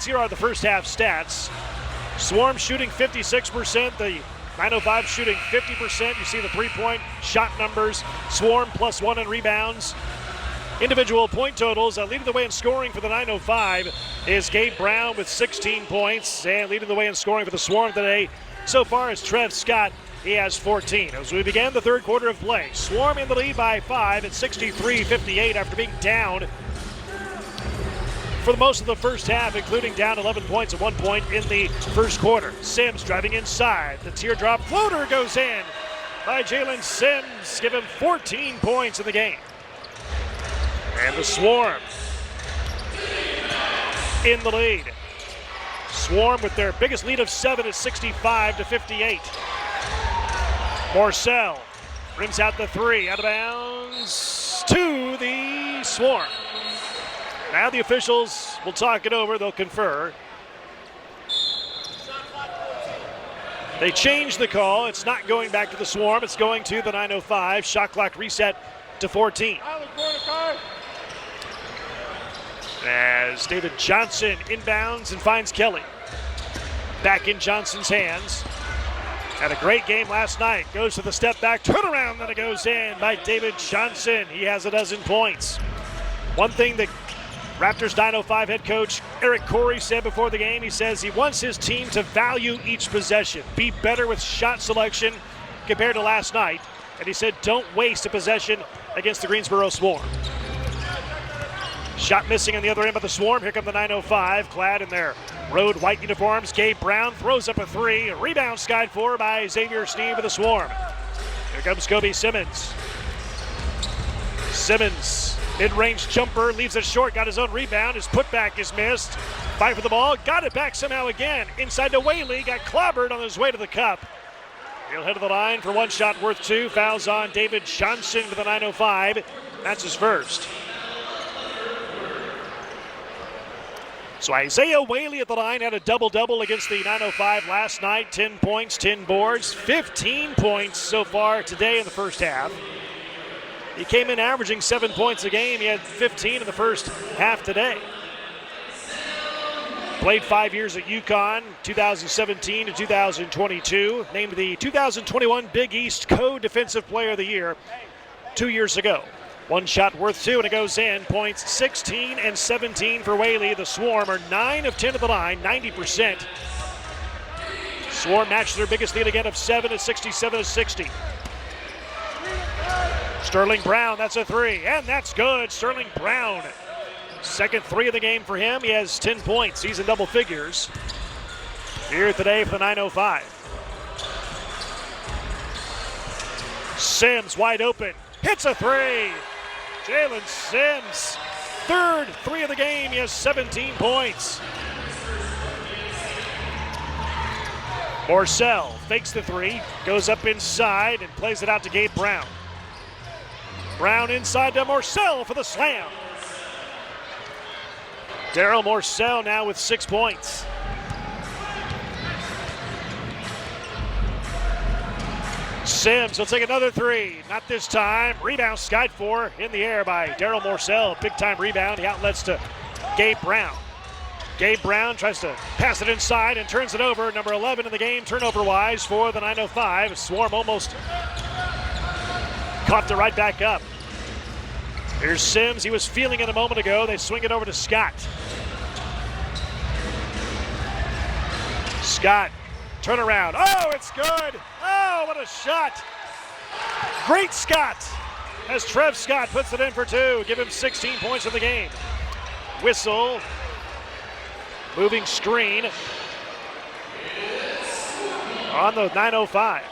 Here are the first half stats. Swarm shooting 56%, the 905 shooting 50%. You see the three-point shot numbers. Swarm +1 in rebounds. Individual point totals. Leading the way in scoring for the 905 is Gabe Brown with 16 points. And leading the way in scoring for the Swarm today so far is Trev Scott. He has 14. As we began the third quarter of play, Swarm in the lead by 5 at 63-58 after being down for the most of the first half, including down 11 points at one point in the first quarter. Sims driving inside. The teardrop floater goes in by Jalen Sims. Give him 14 points in the game. And the Swarm in the lead. Swarm with their biggest lead of 7 at 65-58. Morsell rims out the three, out of bounds to the Swarm. Now the officials will talk it over, they'll confer. They changed the call. It's not going back to the Swarm, it's going to the 905. Shot clock reset to 14. As David Johnson inbounds and finds Kelly. Back in Johnson's hands. Had a great game last night. Goes to the step back, turnaround, then it goes in by David Johnson. He has a dozen points. One thing that Raptors 905 head coach Eric Corey said before the game, he says he wants his team to value each possession, be better with shot selection compared to last night. And he said don't waste a possession against the Greensboro Swarm. Shot missing on the other end of the Swarm. Here come the 905, clad in their road white uniforms. Gabe Brown throws up a three. Rebound skied for by Xavier Sneed of the Swarm. Here comes Kobe Simmons. Simmons, mid-range jumper, leaves it short, got his own rebound. His putback is missed. Fight for the ball, got it back somehow again. Inside to Whaley, got clobbered on his way to the cup. He'll head to the line for one shot worth two. Fouls on David Johnson for the 905. That's his first. So Isaiah Whaley at the line had a double-double against the 905 last night. 10 points, 10 boards, 15 points so far today in the first half. He came in averaging 7 points a game. He had 15 in the first half today. Played 5 years at UConn, 2017 to 2022. Named the 2021 Big East Co-Defensive Player of the Year 2 years ago. One shot worth two, and it goes in. Points 16 and 17 for Whaley. The Swarm are 9 of 10 at the line, 90%. Swarm matched their biggest lead again of 7 at 67-60. Sterling Brown, that's a three, and that's good. Sterling Brown, second three of the game for him. He has 10 points. He's in double figures here today for the 905. Sims wide open, hits a three. Jalen Sims, third three of the game. He has 17 points. Morsell fakes the three, goes up inside and plays it out to Gabe Brown. Brown inside to Morsell for the slam. Daryl Morsell now with 6 points. Sims will take another three. Not this time. Rebound skied for in the air by Daryl Morsell. Big time rebound. He outlets to Gabe Brown. Gabe Brown tries to pass it inside and turns it over. Number 11 in the game, turnover-wise for the 905. Swarm almost caught it right back up. Here's Sims. He was feeling it a moment ago. They swing it over to Scott. Scott, turnaround. Oh, it's good. Oh, what a shot. Great Scott as Trev Scott puts it in for two. Give him 16 points in the game. Whistle. Moving screen on the 905.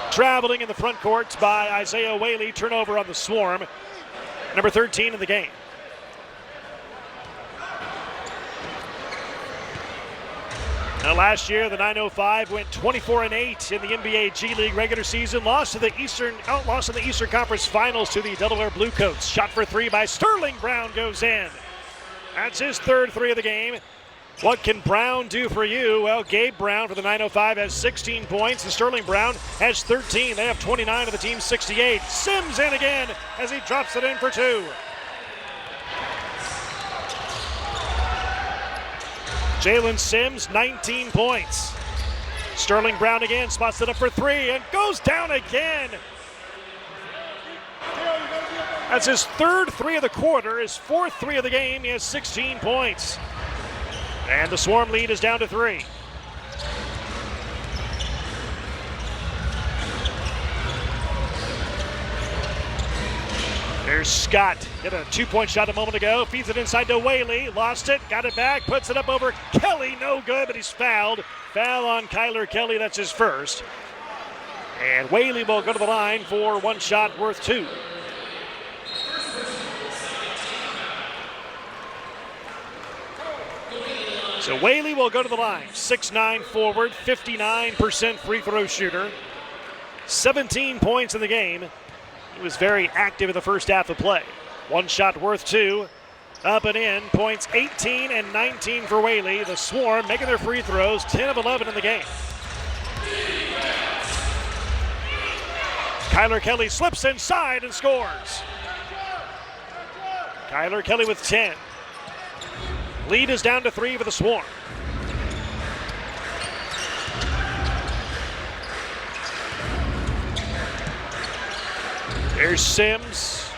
Traveling in the front court by Isaiah Whaley. Turnover on the Swarm. Number 13 in the game. Now last year, the 905 went 24-8 in the NBA G League regular season. Lost in the Eastern Conference Finals to the Delaware Bluecoats. Shot for three by Sterling Brown goes in. That's his third three of the game. What can Brown do for you? Well, Gabe Brown for the 905 has 16 points, and Sterling Brown has 13. They have 29 of the team's 68. Sims in again as he drops it in for 2. Jalen Sims, 19 points. Sterling Brown again, spots it up for 3 and goes down again. That's his 3rd 3 of the quarter, his 4th 3 of the game. He has 16 points. And the Swarm lead is down to 3. There's Scott. Hit a 2-point shot a moment ago. Feeds it inside to Whaley. Lost it. Got it back. Puts it up over Kelly. No good, but he's fouled. Foul on Kyler Kelly. That's his first. And Whaley will go to the line for 1 shot worth 2. So Whaley will go to the line. 6'9" forward, 59% free throw shooter. 17 points in the game. He was very active in the first half of play. 1 shot worth 2. Up and in. Points 18 and 19 for Whaley. The Swarm making their free throws. 10 of 11 in the game. Kyler Kelly slips inside and scores. Kyler Kelly with 10. Lead is down to 3 for the Swarm. Here's Sims,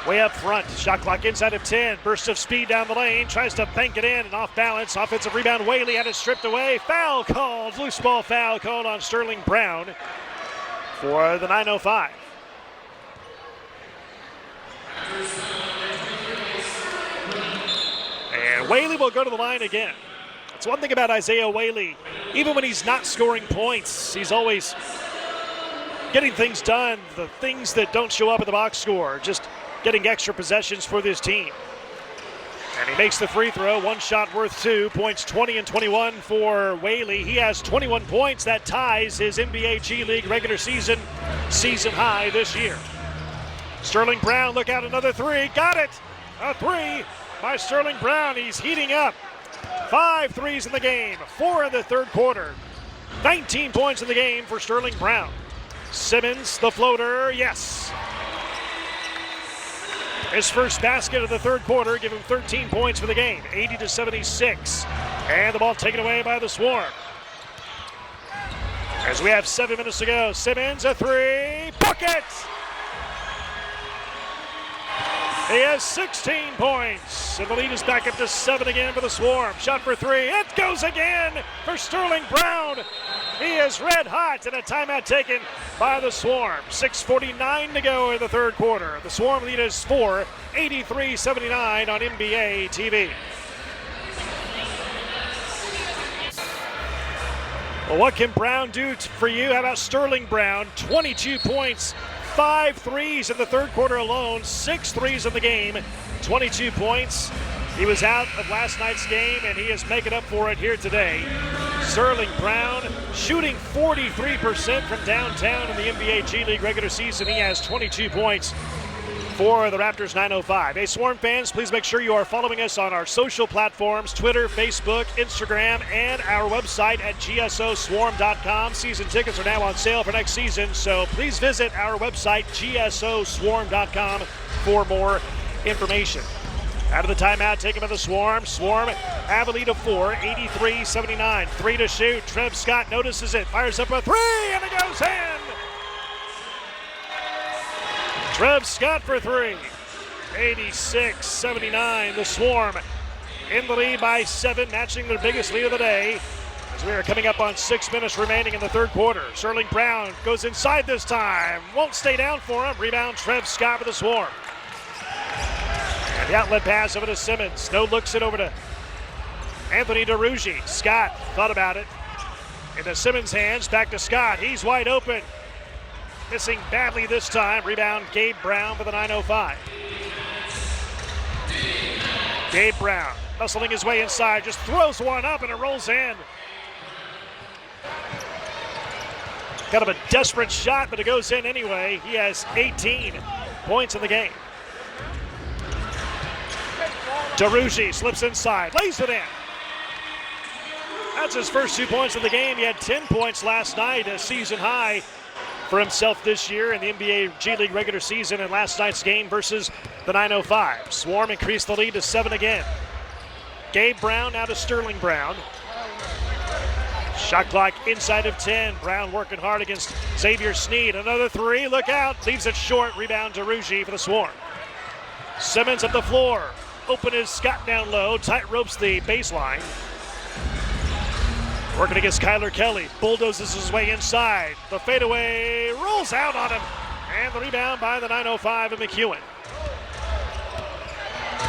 way up front. Shot clock inside of 10. Burst of speed down the lane. Tries to bank it in and off balance. Offensive rebound. Whaley had it stripped away. Foul called. Loose ball foul called on Sterling Brown for the 905. And Whaley will go to the line again. That's one thing about Isaiah Whaley. Even when he's not scoring points, he's always getting things done, the things that don't show up in the box score, just getting extra possessions for this team. And he makes the free throw, 1 shot worth 2, points 20 and 21 for Whaley. He has 21 points. That ties his NBA G League regular season high this year. Sterling Brown, look out, another 3, got it! A 3 by Sterling Brown. He's heating up. 5 threes in the game, 4 in the third quarter. 19 points in the game for Sterling Brown. Simmons, the floater, yes. His first basket of the third quarter, give him 13 points for the game, 80-76. And the ball taken away by the Swarm. As we have 7 minutes to go, Simmons, a 3, bucket! He has 16 points, and the lead is back up to 7 again for the Swarm. Shot for 3, it goes again for Sterling Brown. He is red hot, and a timeout taken by the Swarm. 6:49 to go in the third quarter. The Swarm lead is 4, 83-79 on NBA TV. Well, what can Brown do for you? How about Sterling Brown? 22 points, 5 threes in the third quarter alone, 6 threes in the game, 22 points. He was out of last night's game, and he is making up for it here today. Sterling Brown shooting 43% from downtown in the NBA G League regular season. He has 22 points for the Raptors 905. Hey, Swarm fans, please make sure you are following us on our social platforms, Twitter, Facebook, Instagram, and our website at gsoswarm.com. Season tickets are now on sale for next season, so please visit our website, gsoswarm.com, for more information. Out of the timeout taken by the Swarm. Swarm have a lead of 4, 83-79. 3 to shoot. Trev Scott notices it, fires up a 3, and it goes in! Trev Scott for 3. 86-79. The Swarm in the lead by 7, matching their biggest lead of the day. As we are coming up on 6 minutes remaining in the third quarter. Sterling Brown goes inside this time. Won't stay down for him. Rebound Trev Scott for the Swarm. And the outlet pass over to Simmons. No looks it over to Anthony DeRougie. Scott thought about it. Into Simmons' hands. Back to Scott. He's wide open. Missing badly this time. Rebound Gabe Brown for the 905. Gabe Brown hustling his way inside. Just throws one up and it rolls in. Kind of a desperate shot, but it goes in anyway. He has 18 points in the game. DeRougie slips inside, lays it in. That's his first 2 points of the game. He had 10 points last night, a season high for himself this year in the NBA G League regular season in last night's game versus the 905. Swarm increased the lead to 7 again. Gabe Brown now to Sterling Brown. Shot clock inside of 10. Brown working hard against Xavier Sneed. Another three, look out. Leaves it short. Rebound to Rugi for the Swarm. Simmons up the floor. Open is Scott down low. Tight ropes the baseline. Working against Kyler Kelly. Bulldozes his way inside. The fadeaway rolls out on him. And the rebound by the 905 of McEwen.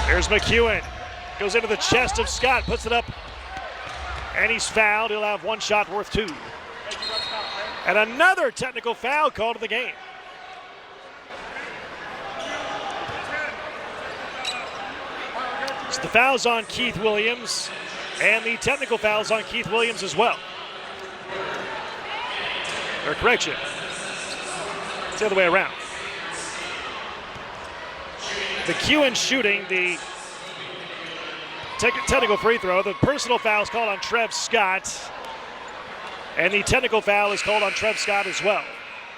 Here's McEwen. Goes into the chest of Scott. Puts it up. And he's fouled. He'll have one shot worth 2. And another technical foul called in the game. So the foul's on Keith Williams. And the technical foul's on Keith Williams as well. Or correction. It's the other way around. McEwen shooting the technical free throw. The personal foul is called on Trev Scott. And the technical foul is called on Trev Scott as well.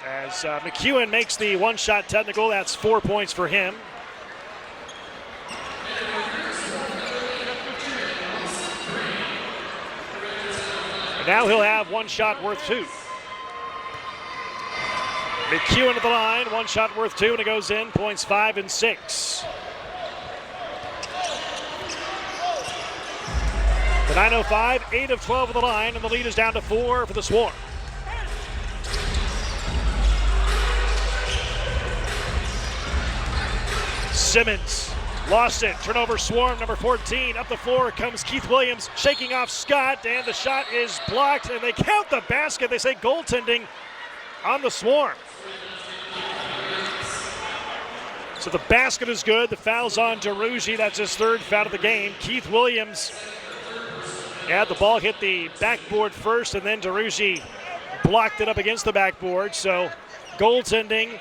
As McEwen makes the one-shot technical, that's 4 points for him. And now he'll have one shot worth 2. McEwen at the line, one shot worth 2, and it goes in, points 5 and 6. The 905, 8 of 12 of the line, and the lead is down to 4 for the Swarm. Simmons lost it. Turnover Swarm, number 14. Up the floor comes Keith Williams, shaking off Scott, and the shot is blocked, and they count the basket. They say goaltending on the Swarm. So the basket is good. The foul's on DeRugi. That's his 3rd foul of the game. Keith Williams had the ball hit the backboard first, and then DeRugi blocked it up against the backboard. So goaltending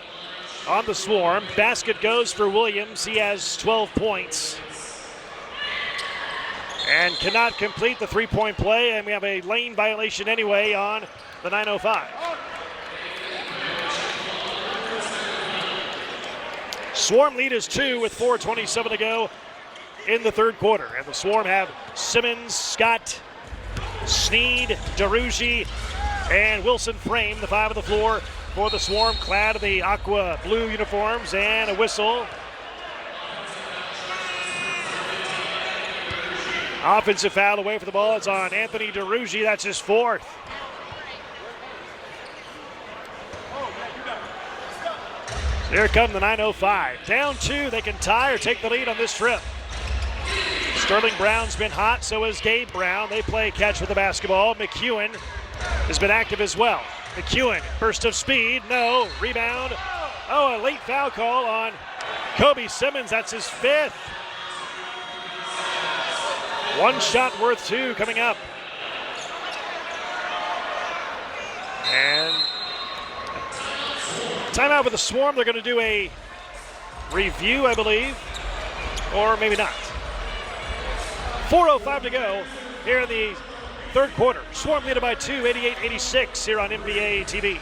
on the Swarm. Basket goes for Williams. He has 12 points. And cannot complete the three-point play, and we have a lane violation anyway on the 905. Swarm lead is 2 with 4:27 to go in the 3rd quarter. And the Swarm have Simmons, Scott, Sneed, DeRugi, and Wilson Frame, the 5 of the floor for the Swarm, clad in the aqua blue uniforms, and a whistle. Offensive foul away from the ball. It's on Anthony DeRugi. That's his 4th. Here come the 905. Down 2. They can tie or take the lead on this trip. Sterling Brown's been hot. So has Gabe Brown. They play catch with the basketball. McEwen has been active as well. McEwen, burst of speed. No. Rebound. Oh, a late foul call on Kobe Simmons. That's his 5th. One shot worth 2 coming up. And timeout with the Swarm. They're going to do a review, I believe, or maybe not. 4:05 to go here in the 3rd quarter. Swarm leading by 2, 88-86 here on NBA TV.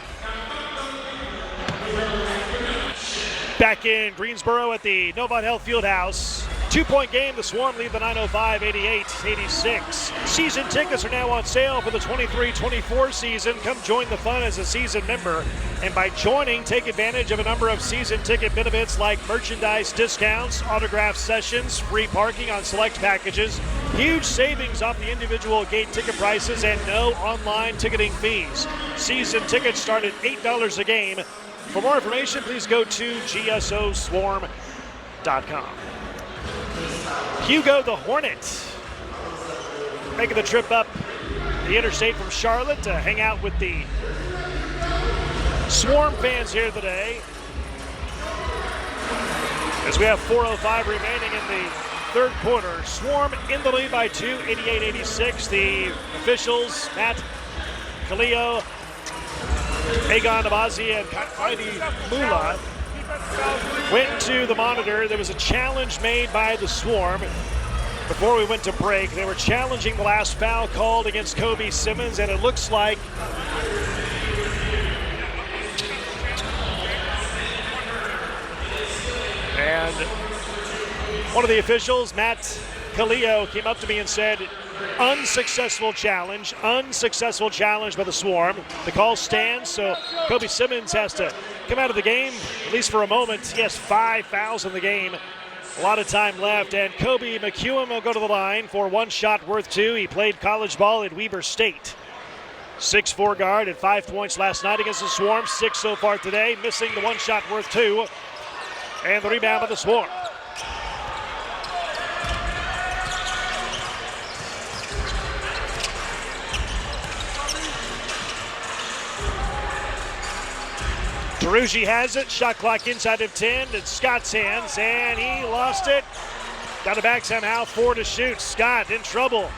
Back in Greensboro at the Novant Health Fieldhouse. 2-point game. The Swarm lead the 905, 88-86. Season tickets are now on sale for the 23-24 season. Come join the fun as a season member. And by joining, take advantage of a number of season ticket benefits like merchandise discounts, autograph sessions, free parking on select packages, huge savings off the individual gate ticket prices, and no online ticketing fees. Season tickets start at $8 a game. For more information, please go to gsoswarm.com. Hugo the Hornet making the trip up the interstate from Charlotte to hang out with the Swarm fans here today. As we have 4:05 remaining in the 3rd quarter. Swarm in the lead by 2, 88-86. The officials, Matt Kaleo, Agon Abazi, and Heidi Mula went to the monitor. There was a challenge made by the Swarm. before we went to break, they were challenging the last foul called against Kobe Simmons, and it looks like and one of the officials, Matt Calillo, came up to me and said, unsuccessful challenge by the Swarm. The call stands, so Kobe Simmons has to come out of the game, at least for a moment. He has 5 fouls in the game. A lot of time left, and Kobe McEwen will go to the line for one shot worth 2. He played college ball at Weber State. 6'4" guard at 5 points last night against the Swarm, 6 so far today, missing the one shot worth 2. And the rebound by the Swarm. Ferrucci has it, shot clock inside of 10, it's Scott's hands, and he lost it. Got it back somehow, 4 to shoot. Scott in trouble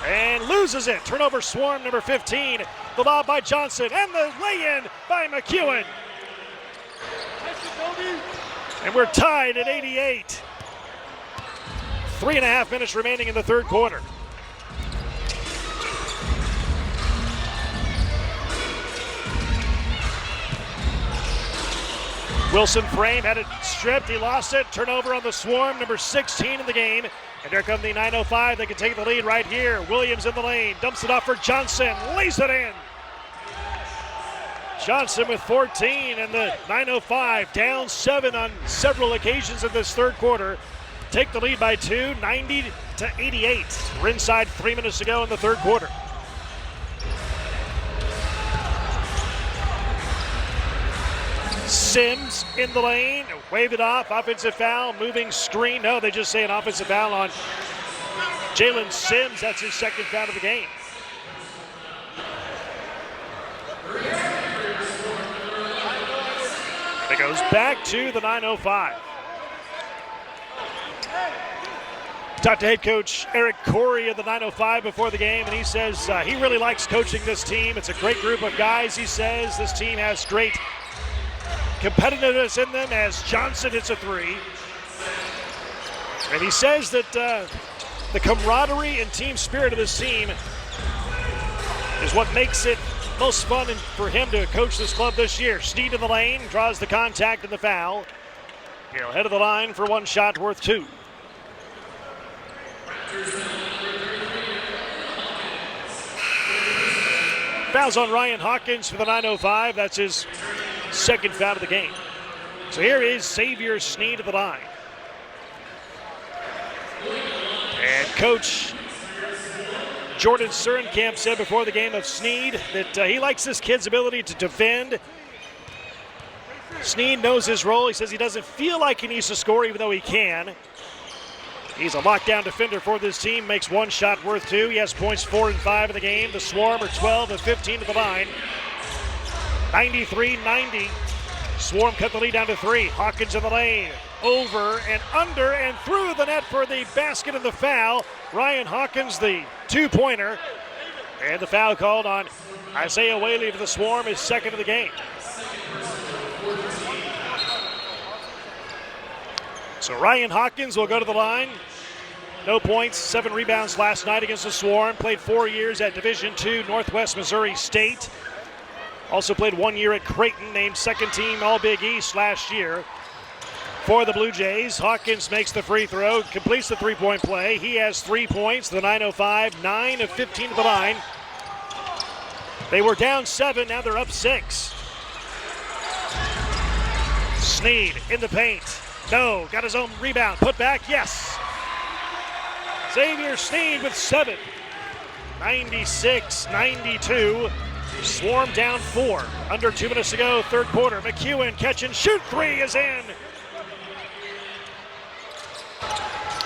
and loses it. Turnover Swarm number 15. The lob by Johnson and the lay-in by McEwen. And we're tied at 88. 3.5 minutes remaining in the third quarter. Wilson Frame had it stripped, he lost it. Turnover on the Swarm, number 16 in the game. And here come the 905, they can take the lead right here. Williams in the lane, dumps it off for Johnson, lays it in. Johnson with 14, and the 905 down 7 on several occasions in this third quarter. Take the lead by 2, 90 to 88. We're inside 3 minutes to go in the third quarter. Sims in the lane, wave it off, offensive foul, moving screen. No, they just say an offensive foul on Jalen Sims. That's his second foul of the game. It goes back to the 905. Talked to head coach Eric Corey of the 905 before the game, and he says he really likes coaching this team. It's a great group of guys, he says. This team has great competitiveness in them as Johnson hits a 3. And he says that the camaraderie and team spirit of this team is what makes it most fun for him to coach this club this year. Sneed in the lane, draws the contact and the foul. He'll head of the line for one shot worth 2. Fouls on Ryan Hawkins for the 905. That's his second foul of the game. So here is Xavier Sneed at the line. And Coach Jordan Sternkamp said before the game of Sneed that he likes this kid's ability to defend. Sneed knows his role. He says he doesn't feel like he needs to score even though he can. He's a lockdown defender for this team, makes one shot worth 2. He has points 4 and 5 in the game. The Swarm are 12 and 15 at the line. 93-90. Swarm cut the lead down to 3. Hawkins in the lane. Over and under and through the net for the basket and the foul. Ryan Hawkins, the 2-pointer. And the foul called on Isaiah Whaley for the Swarm, his second of the game. So Ryan Hawkins will go to the line. No points, 7 rebounds last night against the Swarm. Played 4 years at Division II Northwest Missouri State. Also played 1 year at Creighton, named second team All-Big East last year. For the Blue Jays, Hawkins makes the free throw, completes the 3-point play. He has 3 points, the 905, 9 of 15 at the line. They were down 7, now they're up 6. Sneed in the paint. No, got his own rebound, put back, yes. Xavier Sneed with 7. 96-92. Swarm down 4. Under 2 minutes to go, third quarter. McEwen catch and shoot 3 is in.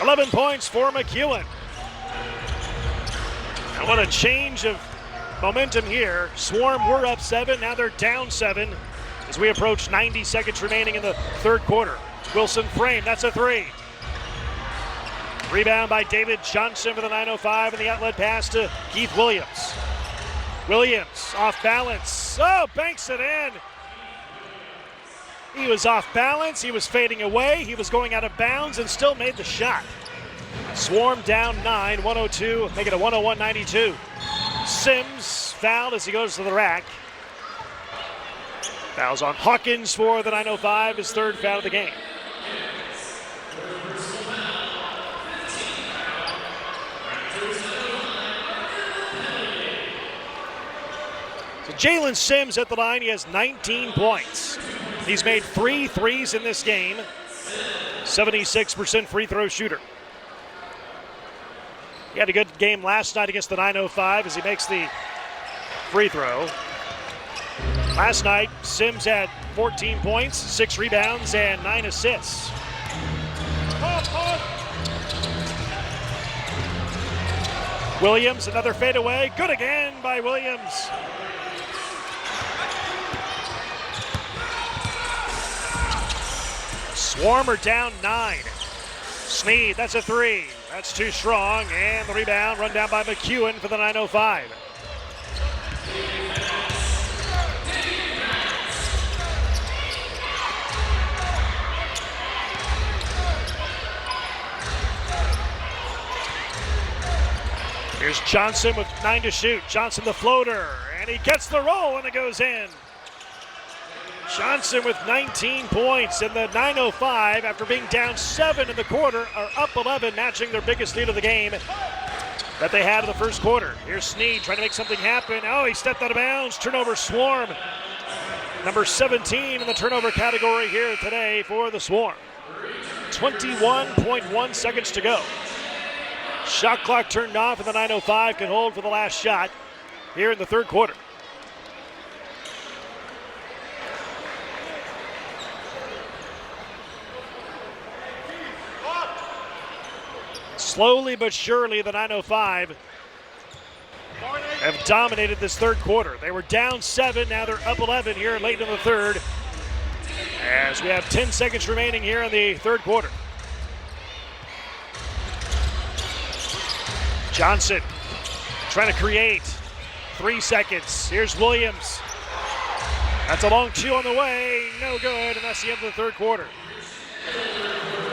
11 points for McEwen. And what a change of momentum here. Swarm were up 7, now they're down 7 as we approach 90 seconds remaining in the third quarter. Wilson Frame, that's a 3. Rebound by David Johnson for the 905 and the outlet pass to Keith Williams. Williams off balance. Oh, banks it in. He was off balance. He was fading away. He was going out of bounds and still made the shot. Swarm down 9, 102, make it a 101-92. Sims fouled as he goes to the rack. Fouls on Hawkins for the 905, his third foul of the game. So Jalen Sims at the line, he has 19 points. He's made 3 threes in this game, 76% free throw shooter. He had a good game last night against the 905 as he makes the free throw. Last night, Sims had 14 points, 6 rebounds, and 9 assists. Williams, another fadeaway. Good again by Williams. Swarm are down 9. Sneed, that's a 3. That's too strong, and the rebound run down by McEwen for the 905. Here's Johnson with 9 to shoot. Johnson the floater, and he gets the roll, and it goes in. Johnson with 19 points, and the 905, after being down 7 in the quarter, are up 11, matching their biggest lead of the game that they had in the first quarter. Here's Sneed trying to make something happen. Oh, he stepped out of bounds. Turnover, Swarm. Number 17 in the turnover category here today for the Swarm. 21.1 seconds to go. Shot clock turned off, and the 905 can hold for the last shot here in the third quarter. Slowly but surely, the 905 have dominated this third quarter. They were down 7, now they're up 11 here late in the third, as we have 10 seconds remaining here in the third quarter. Johnson trying to create. 3 seconds. Here's Williams. That's a long 2 on the way. No good, and that's the end of the third quarter.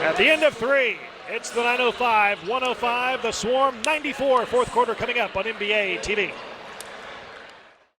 At the end of 3, it's the 905, 105, the Swarm 94. Fourth quarter coming up on NBA TV.